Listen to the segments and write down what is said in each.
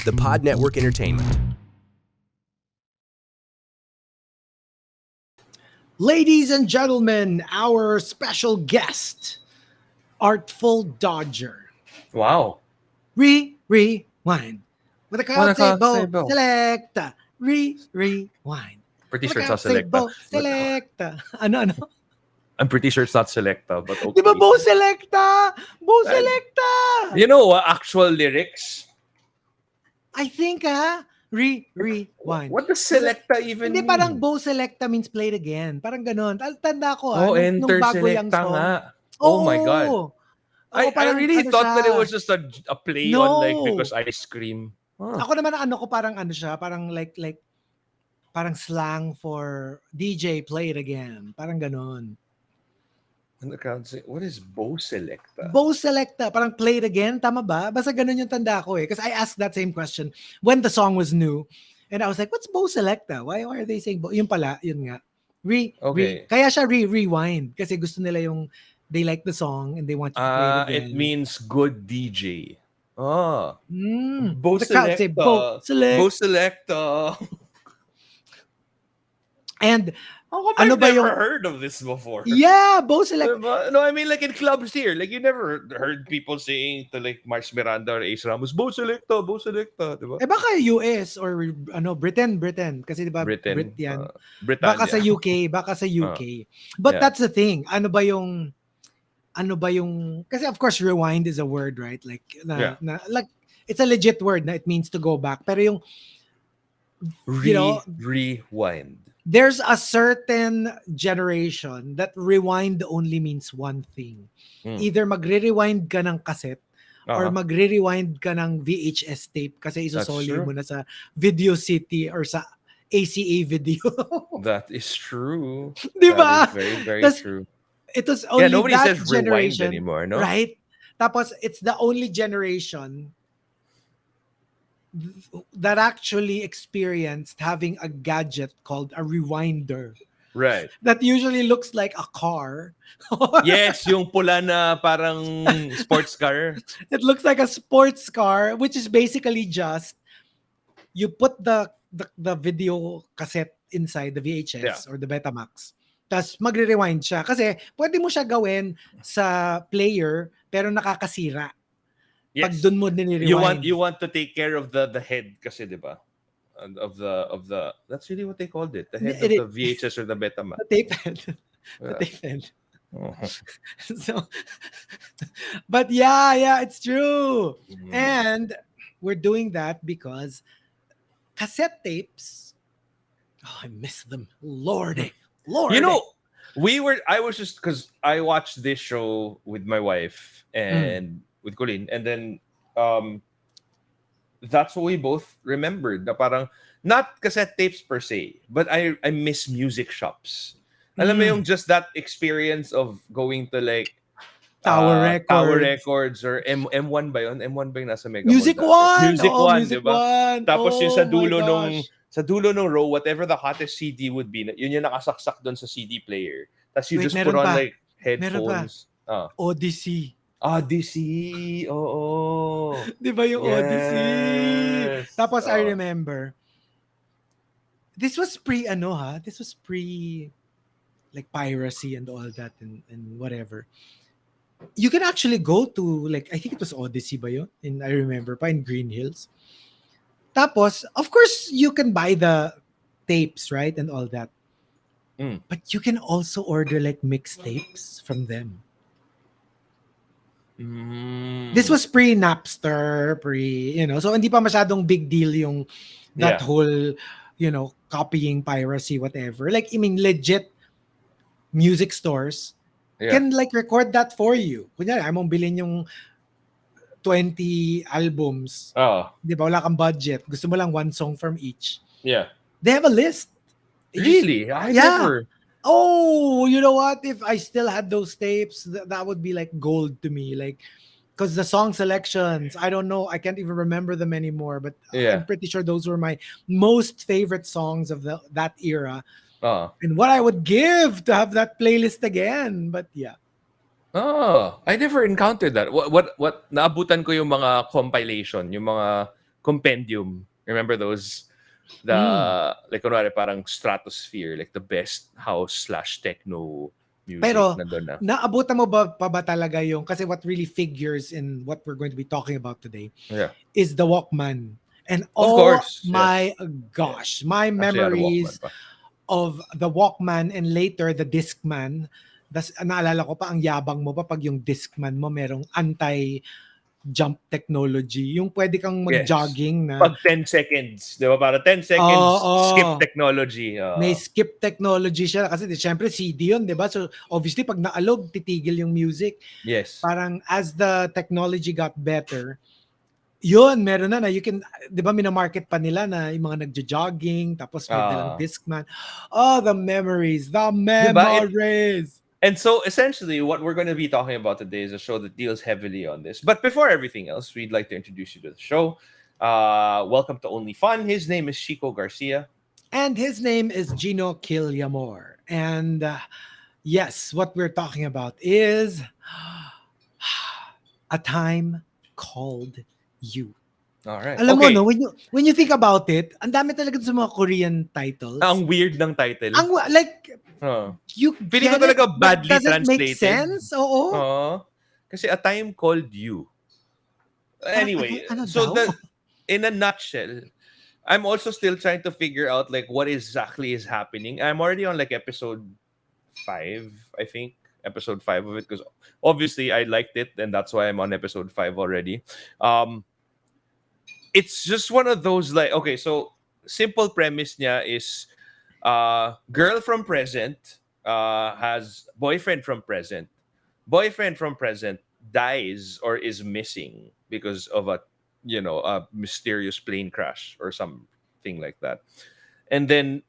the Pod Network Entertainment. Ladies and gentlemen, our special guest, Artful Dodger. Wow. Rewind. With the crowd say bo, Bo. selecta. Rewind. Pretty With sure the it's not crowd say Selecta. bo, selecta. Ano? I'm pretty sure it's not Selecta, but okay. Di ba bo, selecta? Bo, selecta. You know actual lyrics? I think, rewind. What does Selecta even Hindi, mean? parang bo, selecta means played again. Parang ganon. Tanda ko, Oh, nung enter bago yung Selecta song. nga. Oh my God. Oo, I parang really ano thought that it siya. was just a play No. on like because ice cream. Huh. Ako naman ano ko parang ano siya, parang like parang slang for DJ play it again. Parang ganon. And the crowd say, what is Bo Selecta? Bo Selecta, parang play it again, tama ba? Basta ganon yung tanda ko eh. Because I asked that same question when the song was new. And I was like, what's Bo Selecta? Why are they saying Bo? Yun pala, yun nga. Okay. Kaya siya rewind. Kasi gusto nila yung, they like the song and they want you to play it again. It means good DJ. Oh. Bo the crowd say Bo Selecta. Bo Selecta. And How come ano I've ba never yung- heard of this before? yeah, Bo Selecta. Diba? No, I mean like in clubs here. Like you never heard people saying to like Mars Miranda or Ace Ramos, Bo Selecta, diba? Eh baka US or Britain kasi 'di ba Britain. Brit yan. Britannia. Baka sa UK. But Yeah. that's the thing. Ano ba yung kasi of course rewind is a word, right? Like like it's a legit word na it means to go back. Pero yung Rewind. there's a certain generation that rewind only means one thing. Either magre-rewind ka ng cassette or magre-rewind ka ng VHS tape kasi isosoli true. mo na sa Video City or sa ACA video. That is true. Di ba? That is very, very Tas- true. It was only nobody that says rewind generation anymore, no? right? Tapos it's the only generation that actually experienced having a gadget called a rewinder Right. that usually looks like a car. Yes, yung pula na parang sports car. It looks like a sports car, which is basically just you put the video cassette inside the VHS or the Betamax. Tapos magre-rewind siya. Kasi pwede mo siya gawin sa player pero nakakasira. Yes. Pag dun mo nire-rewind. You want to take care of the head kasi, di ba? Of the that's really what they called it. The head of the VHS or the Betamax. The tape head. The tape head. So, but yeah, it's true. And we're doing that because cassette tapes, I miss them. Lordy. You know, I was just because I watched this show with my wife and with Colleen, and then that's what we both remembered. Na parang not cassette tapes per se, but I miss music shops. Alam mo yung just that experience of going to like Tower Records or M1 ba yun? M1 ba yung nasa Mega Music Mall One! Music Oh, One, Music di ba? One! Tapos yung sa dulo my nung gosh. sa dulo ng row, whatever the hottest CD would be, yun yung nakasaksak doon sa CD player. Tapos you Wait, just meron put on pa. like headphones. Odyssey. Odyssey. Oo. Di ba yung Odyssey? Yes. Tapos I remember, this was pre like piracy and all that and whatever. You can actually go to like, I think it was Odyssey ba yun? I remember pa in Green Hills. Tapos, of course, you can buy the tapes, right? And all that. But you can also order like mixtapes from them. This was pre-Napster, so hindi pa masyadong big deal yung that whole, copying piracy, whatever. Like, I mean, legit music stores can like record that for you. Kunyari, I'm bilhin yung 20 albums. Di ba? Wala kang budget. Gusto mo lang one song from each. Yeah. They have a list. Really? I never. Oh, you know what? If I still had those tapes, that would be like gold to me. Like, because the song selections, I don't know. I can't even remember them anymore. But I'm pretty sure those were my most favorite songs of that era. And what I would give to have that playlist again. But yeah. Oh, I never encountered that. What naabutan ko yung mga compilation, yung mga compendium. Remember those? The like kunwari parang stratosphere, like the best house/techno music Pero nandun na. naabutan mo ba pa ba talaga yung, kasi what really figures in what we're going to be talking about today Yeah. is the Walkman. And Of oh course. my Yes. gosh, my Actually, I had a Walkman memories pa. of the Walkman and later the Discman. Naalala ko pa, ang yabang mo pa pag yung Discman mo merong anti-jump technology. Yung pwede kang Yes. mag-jogging na Pag 10 seconds, di ba? Para 10 seconds, skip technology. may skip technology siya kasi syempre CD yun, di ba? So obviously pag naalog, titigil yung music. Yes. Parang as the technology got better, yun, meron na you can, di ba minamarket pa nila na yung mga nagja-jogging, tapos may dalang Discman. Oh, the memories, the memories! And so essentially what we're going to be talking about today is a show that deals heavily on this. But before everything else, we'd like to introduce you to the show. Welcome to Only Fun. His name is Chico Garcia. And his name is Gino Killamor. And yes, what we're talking about is A Time Called You. All right. Alam mo, no, when you think about it, ang dami talaga sa mga Korean titles. Ang weird ng title. You feeling ko talaga badly does translated. Does it make sense? Oo. Kasi A Time Called You. Anyway, so in a nutshell, I'm also still trying to figure out like what exactly is happening. I'm already on like episode 5, I think. Episode 5 of it, because obviously I liked it, and that's why I'm on episode 5 already. It's just one of those like, okay, so simple premise niya is girl from present has boyfriend from present. Boyfriend from present dies or is missing because of a mysterious plane crash or something like that. And then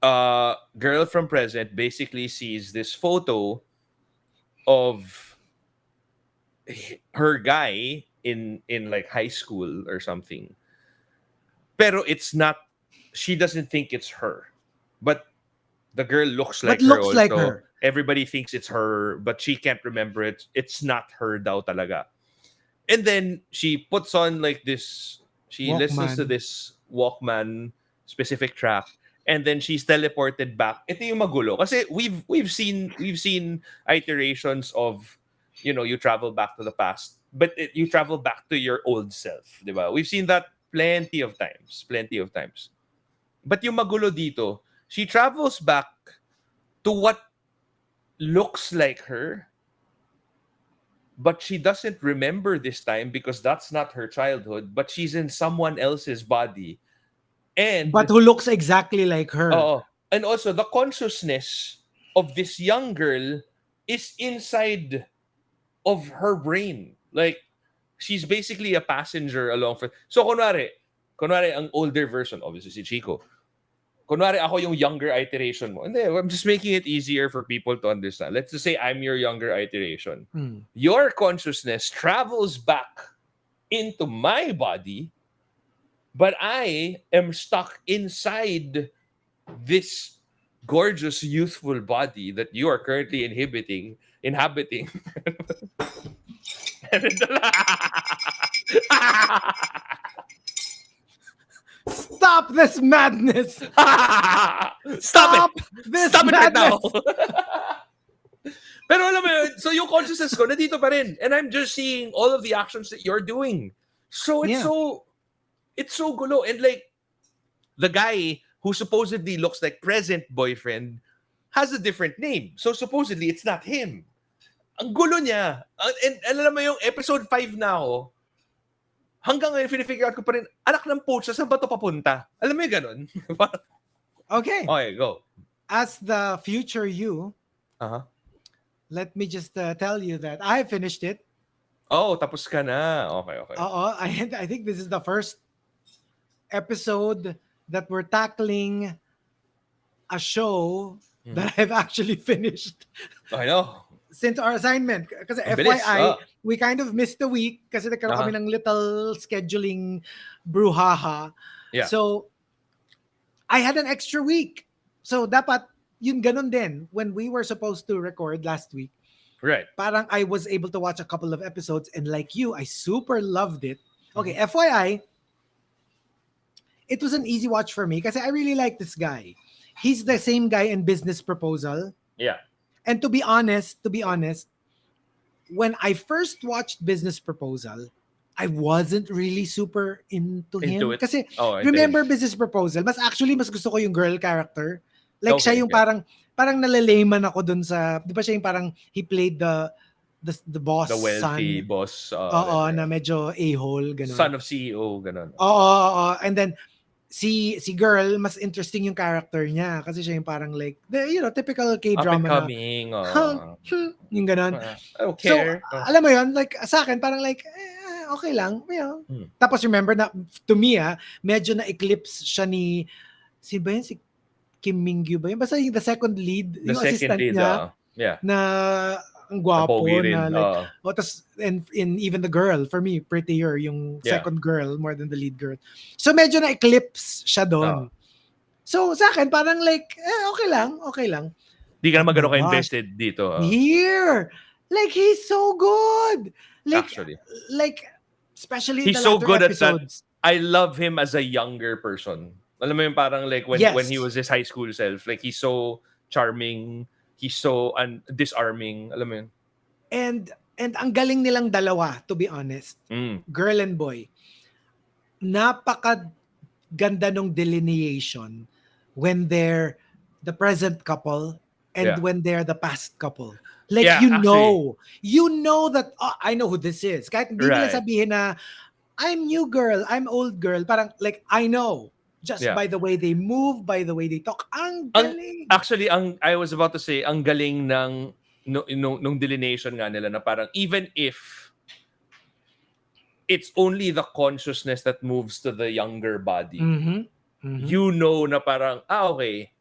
girl from present basically sees this photo of her guy in like high school or something. Pero it's not, she doesn't think it's her. But the girl looks like her also. Like her. Everybody thinks it's her, but she can't remember it. It's not her daw talaga. And then she puts on like this, she listens to this Walkman specific track, and then she's teleported back. Ito yung magulo. Kasi we've seen iterations of, you travel back to the past, but you travel back to your old self, di ba? We've seen that plenty of times. But yung magulo dito, she travels back to what looks like her, but she doesn't remember this time because that's not her childhood, but she's in someone else's body. But who looks exactly like her. And also, the consciousness of this young girl is inside of her brain. Like, she's basically a passenger along for... So, kunwari, ang older version, obviously si Chico. Kunwari, ako yung younger iteration mo. Hindi, I'm just making it easier for people to understand. Let's just say I'm your younger iteration. Your consciousness travels back into my body, but I am stuck inside this gorgeous, youthful body that you are currently inhabiting. Stop this madness! Stop this Stop madness! It right now! Pero alam mo yun, so yung consciousness ko, nandito pa rin. And I'm just seeing all of the actions that you're doing. So it's so gulo. And like, the guy who supposedly looks like present boyfriend has a different name. So supposedly, it's not him. Ang gulo niya. And alam mo yung episode 5 na ako, hanggang ngayon, finifigure out ko pa rin, anak ng pocha, saan ba ito papunta? Alam mo yung ganun? Okay, go. As the future you, let me just tell you that I finished it. Oh, tapos ka na. Okay. I think this is the first episode that we're tackling a show that I've actually finished. I know. Since our assignment. Kasi FYI, we kind of missed a week kasi nagkaroon kami ng little scheduling brouhaha. Yeah. So, I had an extra week. So, dapat yun ganun din. When we were supposed to record last week, right, parang I was able to watch a couple of episodes, and like you, I super loved it. Okay, FYI, it was an easy watch for me kasi I really like this guy. He's the same guy in Business Proposal. Yeah. And to be honest, when I first watched Business Proposal, I wasn't really super into him. It. Kasi into remember him. Business Proposal, mas gusto ko yung girl character. Like Okay, siya yung parang nalalayman ako dun sa, di ba siya yung parang he played the boss the wealthy son. boss. Oo, na medyo a-hole, ganun. Son of CEO, ganun. Oo. And then, si girl, mas interesting yung character niya kasi siya yung parang like, typical K-drama Up and coming. yung ganun. I don't care. So, alam mo yun, like, sa akin, parang like, okay lang. Tapos remember na, to me, medyo na-eclipse siya ni, si Kim Mingyu ba yun? Basta yung the second lead, yung assistant niya, na ang gwapo na like, tas, and even the girl, for me, prettier, yung second girl more than the lead girl. So medyo na-eclipse siya doon. So sa akin, parang like, okay lang. Di ka naman gano'n ka-invested dito. Here! Like, he's so good! Like, actually. Like, especially in he's the so good episodes. at that. I love him as a younger person. Alam mo yung parang like when he was his high school self, like he's so charming, he's so disarming, alam mo yun. And ang galing nilang dalawa, to be honest. Girl and boy. Napaka ganda nung delineation when they're the present couple and when they're the past couple. Like you know that I know who this is. Kahit hindi nila sabihin na I'm new girl, I'm old girl, parang like I know. Just by the way they move, by the way they talk. Ang galing. Actually, I was about to say, ang galing ng nung delineation nga nila na parang even if it's only the consciousness that moves to the younger body, you know na parang, okay,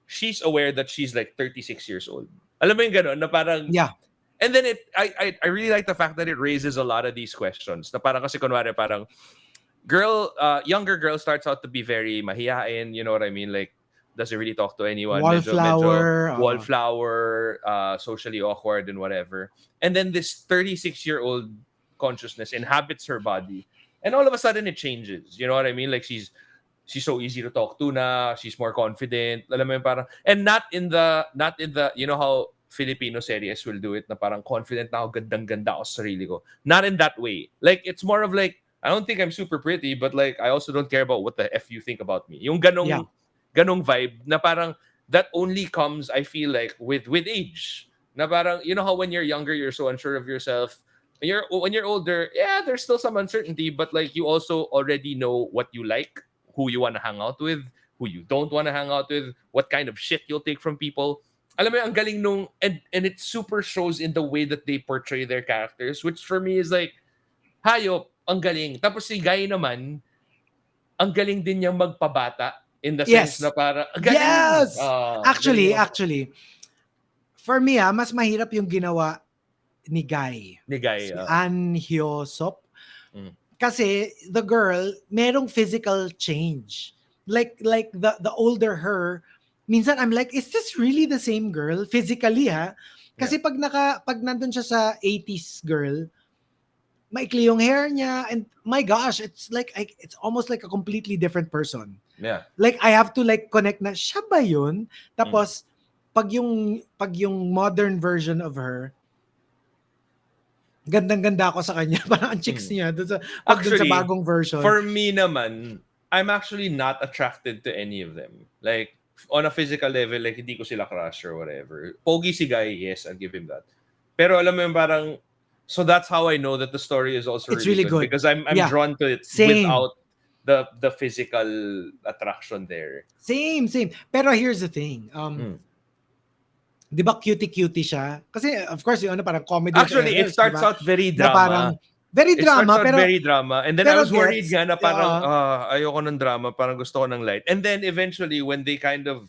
she's aware that she's like 36 years old. Alam mo yung gano'n, na parang, and then I really like the fact that it raises a lot of these questions. Na parang kasi kunwari parang, younger girl starts out to be very mahihain, you know what I mean? Like, doesn't really talk to anyone. Wallflower, socially awkward and whatever. And then this 36-year-old consciousness inhabits her body. And all of a sudden it changes. You know what I mean? Like, she's so easy to talk to na, she's more confident. Alam mo yung parang, and not in the, you know how Filipino series will do it, na parang confident na ako, gandang-ganda ako sa sarili ko. Not in that way. Like, it's more of like, I don't think I'm super pretty, but like, I also don't care about what the F you think about me. Yung ganong vibe na parang, that only comes, I feel like, with age. Na parang, you know how when you're younger, you're so unsure of yourself. When you're older, there's still some uncertainty, but like, you also already know what you like, who you want to hang out with, who you don't want to hang out with, what kind of shit you'll take from people. Alam mo, ang galing nung, and it super shows in the way that they portray their characters, which for me is like, hayop, ang galing. Tapos si Guy naman, ang galing din niyang magpabata in the sense na para, galing. Yes! Actually, for me, mas mahirap yung ginawa ni Guy. Si An Hyo-sop. Kasi the girl, merong physical change. Like the older her, minsan I'm like, is this really the same girl? Physically, ha? Kasi pag nandun siya sa 80s girl, maikli yung hair niya, and my gosh, it's almost like a completely different person. Yeah. Like, I have to like connect na, siya ba yun? Tapos, pag yung modern version of her, gandang-ganda ako sa kanya. Parang ang chicks niya dun sa bagong version. For me naman, I'm actually not attracted to any of them. Like, on a physical level, like, hindi ko sila crush or whatever. Pogi si Guy, yes, I'll give him that. Pero alam mo yung parang, so that's how I know that the story is also really good. Because I'm drawn to it without the physical attraction there. Same. Pero here's the thing. Di ba cutie siya? Kasi of course, yung parang comedy. Actually, it starts out very drama. Very drama. Very drama. And then I was worried nga na parang, ayoko ng drama, parang gusto ko ng light. And then eventually, when they kind of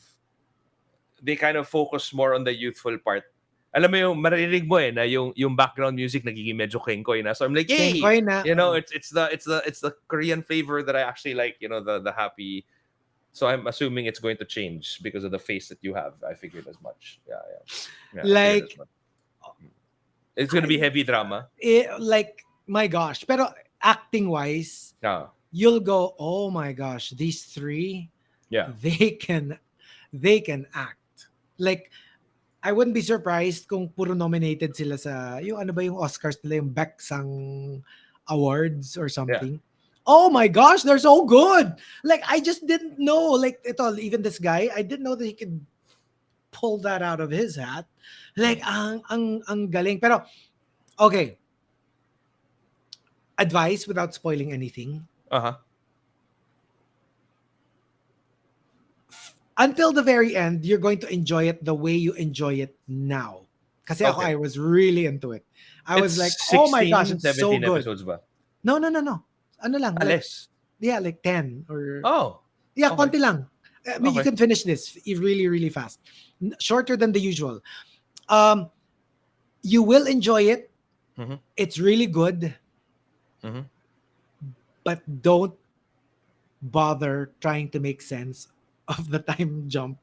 focus more on the youthful part, alam mo yung maririnig mo na yung background music nagiging medyo kengkoy na. So I'm like, yay! You know, it's the Korean flavor that I actually like, you know, the happy. So I'm assuming it's going to change because of the face that you have. I figured as much. Yeah, like, it's going to be heavy drama. Like, my gosh. Pero acting-wise, you'll go, oh my gosh, these three, Yeah. they can act. Like, I wouldn't be surprised kung puro nominated sila sa, yung ano ba yung Oscars nila, yung Baeksang Awards or something. Oh my gosh, they're so good. Like, I just didn't know. Like, even this guy, I didn't know that he could pull that out of his hat. Like, ang galing. Pero, okay. Advice without spoiling anything. Until the very end, you're going to enjoy it the way you enjoy it now. Kasi ako, I was really into it. I was like, oh my gosh, it's so good. Episodes ba? No. Ano lang? Less. Yeah, like 10 or... Oh. Yeah, konti lang. I mean, you can finish this really, really fast. Shorter than the usual. You will enjoy it. Mm-hmm. It's really good. Mm-hmm. But don't bother trying to make sense of the time jump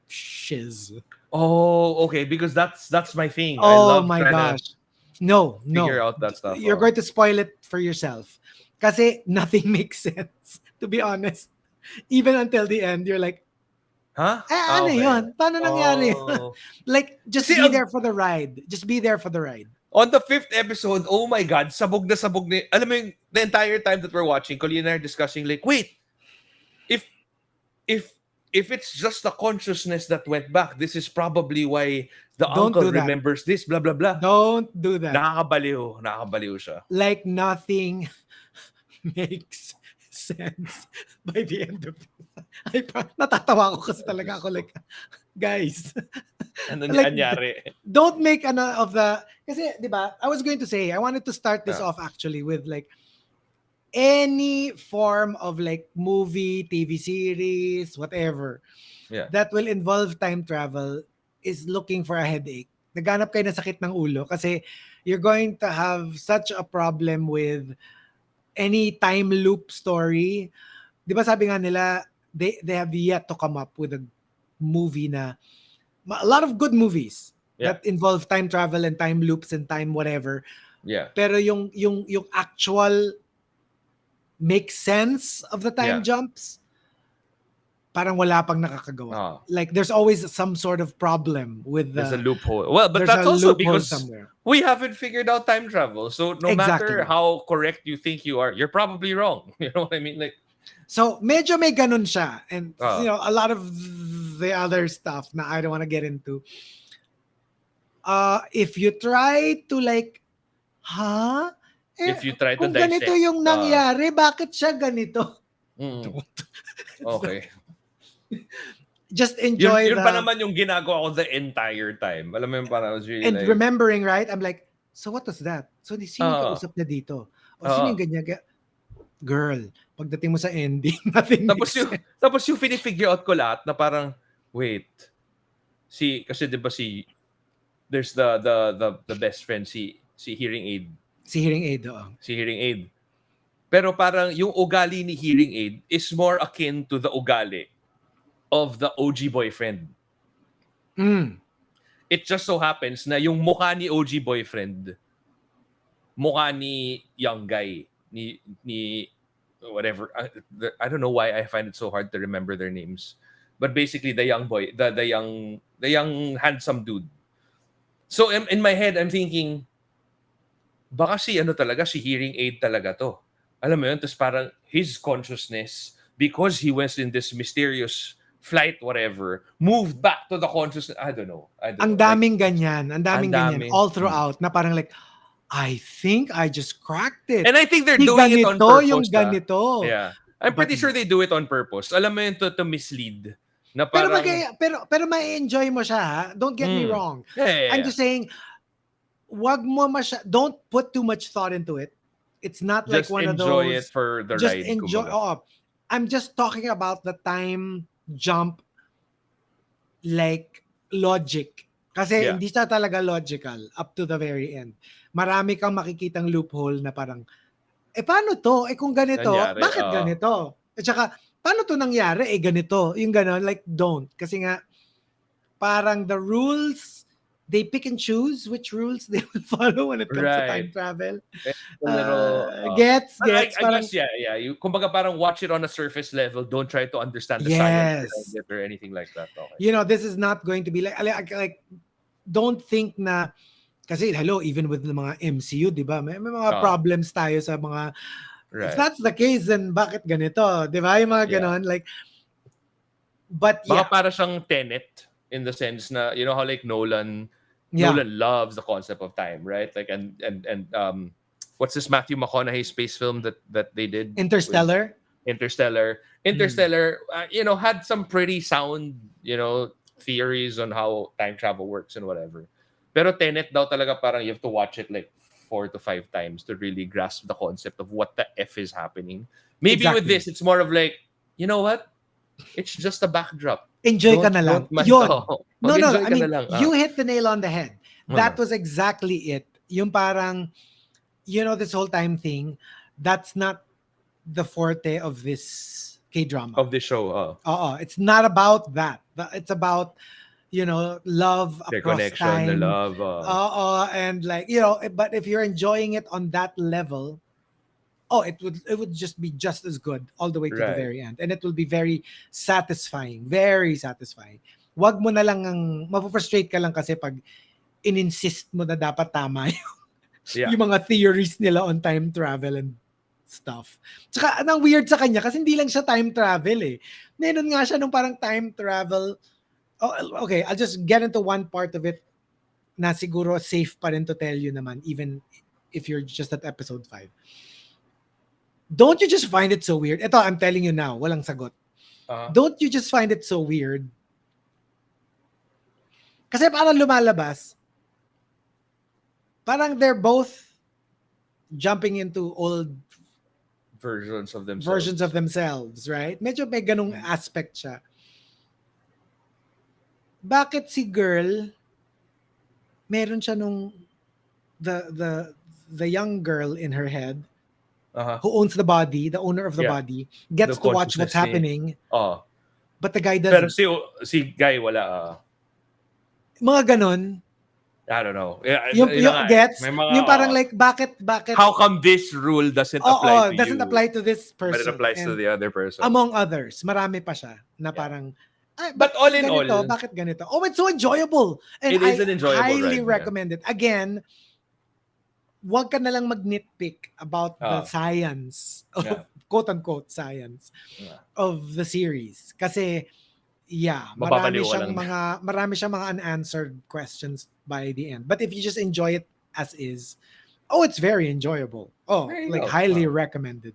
shiz. Oh, okay. Because that's my thing. Oh I love my gosh. No. Figure out that stuff. You're going to spoil it for yourself. Kasi nothing makes sense, to be honest. Even until the end, you're like, huh? Ano yun? Paano nangyari yun? Like, just be there for the ride. Just be there for the ride. On the 5th episode, oh my God, sabog na. Alam mo yung, the entire time that we're watching, Colleen and I are discussing, like, wait, if it's just the consciousness that went back, this is probably why the uncle remembers this, blah, blah, blah. Don't do that. Nakakabaliw siya. Like, nothing makes sense by the end of it. Natatawa ko kasi talaga ako, like, guys. Ano like, nangyari? Don't make of the... Kasi, di ba, I was going to say, I wanted to start this off actually with like, any form of like movie, TV series, whatever, that will involve time travel is looking for a headache. Naghanap kayo ng sakit ng ulo kasi you're going to have such a problem with any time loop story. Di ba sabi nga nila, they have yet to come up with a movie na, a lot of good movies that involve time travel and time loops and time whatever. Yeah. Pero yung actual make sense of the time jumps, parang wala pang nakakagawa. Like, there's always some sort of problem with there's a loophole. Well, but that's also because we haven't figured out time travel. So no matter how correct you think you are, you're probably wrong. You know what I mean? Like, so medyo may ganun siya. And you know, a lot of the other stuff na I don't want to get into. If you try to like, if you try to kung ganito yung nangyari, bakit siya ganito? Okay. Just enjoy yun pa naman yung ginagawa ko the entire time. Alam mo yung parang I was really and like... remembering, right? I'm like, so what was that? So sino yung kausap na dito? O sino yung ganyan? Girl, pagdating mo sa ending, nothing tapos yung figure out ko lahat na parang, wait, kasi diba there's the best friend, si Hearing Aid. Si Hearing Aid, Si Hearing Aid. Pero parang yung ugali ni Hearing Aid is more akin to the ugali of the OG boyfriend. It just so happens na yung mukha ni OG boyfriend, mukha ni young guy, ni whatever. I don't know why I find it so hard to remember their names. But basically the young boy, the young handsome dude. So in my head, I'm thinking, baka si Hearing Aid talaga to. Alam mo yun, tapos parang his consciousness, because he was in this mysterious flight, whatever, moved back to the consciousness. I don't know. Ang daming ganyan. All throughout, na parang like, I think I just cracked it. And I think they're doing it on purpose. Yung ganito. Yeah. I'm pretty sure they do it on purpose. Alam mo yun, to mislead. Na parang, pero ma-enjoy mo siya, ha? Don't get me wrong. Yeah. I'm just saying, don't put too much thought into it. It's not just like one of those. Just enjoy it for the just ride. Just enjoy. I'm just talking about the time jump, like logic. Kasi hindi siya talaga logical up to the very end. Marami kang makikitang loophole na parang, paano to? Kung ganito, nangyari, bakit ganito? At saka, paano to nangyari? Ganito. Yung gano'n, like, don't. Kasi nga, parang the rules they pick and choose which rules they will follow when it comes to time travel. Gets. I guess, yeah. You, kumbaga parang watch it on a surface level. Don't try to understand the science behind it or anything like that. Okay. You know, this is not going to be like don't think na, kasi hello, even with the mga MCU, di ba? May mga problems tayo sa mga, if that's the case, then bakit ganito? Di ba? Yung mga ganon, like, but baka para siyang Tenet in the sense na, you know how like Nolan loves the concept of time, right? Like, and what's this Matthew McConaughey space film that they did? Interstellar, you know, had some pretty sound, you know, theories on how time travel works and whatever. Pero Tenet daw talaga parang you have to watch it like 4 to 5 times to really grasp the concept of what the F is happening. Maybe with this, it's more of like, you know what? It's just a backdrop. Enjoy ka na lang. Yun. No, I mean, you hit the nail on the head. That was exactly it. Yung parang, you know, this whole time thing, that's not the forte of this K-drama. Of this show. It's not about that. It's about, you know, love their across connection, time. the love. And like, you know, but if you're enjoying it on that level, it would just be just as good all the way to the very end. And it will be very satisfying. Very satisfying. Wag mo na lang mapufrustrate ka lang kasi pag in-insist mo na dapat tama yung mga theories nila on time travel and stuff. Tsaka anong weird sa kanya kasi hindi lang siya time travel eh. Meron nga siya nung parang time travel. Oh, okay, I'll just get into one part of it na siguro safe pa rin to tell you naman even if you're just at episode 5. Don't you just find it so weird? Ito, I'm telling you now, walang sagot. Don't you just find it so weird? Kasi parang lumalabas, parang they're both jumping into old versions of themselves, right? Medyo may ganung aspect siya. Bakit si girl, meron siya nung the young girl in her head who owns the body, the owner of the body, gets to watch what's happening. But the guy doesn't. Pero si guy wala. Mga ganon. I don't know. Yung gets, yung parang like, bakit? How come this rule doesn't apply to you? Doesn't apply to this person. But it applies to the other person. Among others. Marami pa siya na parang, but all in all, bakit ganito? Oh, it's so enjoyable. And it is an enjoyable highly ride, recommend it. Again, wag ka na lang mag-nitpick about the science, quote-unquote science of the series. Kasi, marami siyang mga unanswered questions by the end. But if you just enjoy it as is, it's very enjoyable. Highly recommended.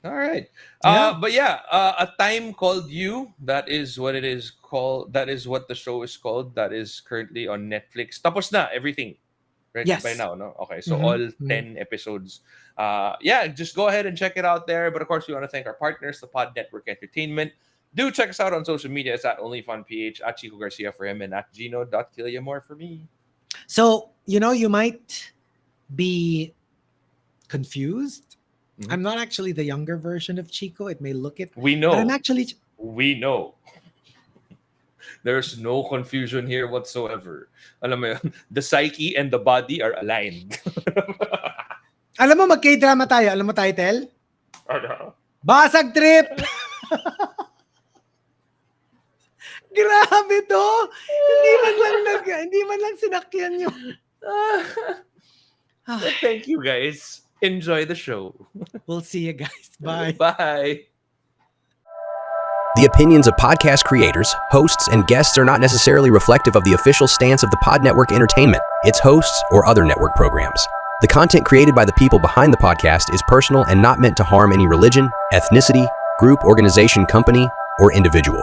All right. But A Time Called You, that is what it is called. That is what the show is called. That is currently on Netflix. Tapos na everything. Right? Yes. By now, no? Okay, so all 10 episodes. Just go ahead and check it out there. But of course, we want to thank our partners, the Pod Network Entertainment. Do check us out on social media. It's at OnlyFunPH, at Chico Garcia for him, and at Gino.Killiamore for me. So, you know, you might be confused. I'm not actually the younger version of Chico. It may look it. We know. But I'm actually... We know. There's no confusion here whatsoever. Alam mo yun, the psyche and the body are aligned. Alam mo, mag-K-drama tayo. Alam mo title? Ano? Basag Trip! Grabe to! Hindi man lang sinakyan yung... Thank you, guys. Enjoy the show. We'll see you guys. Bye. Bye. The opinions of podcast creators, hosts, and guests are not necessarily reflective of the official stance of the Pod Network Entertainment, its hosts, or other network programs. The content created by the people behind the podcast is personal and not meant to harm any religion, ethnicity, group, organization, company, or individual.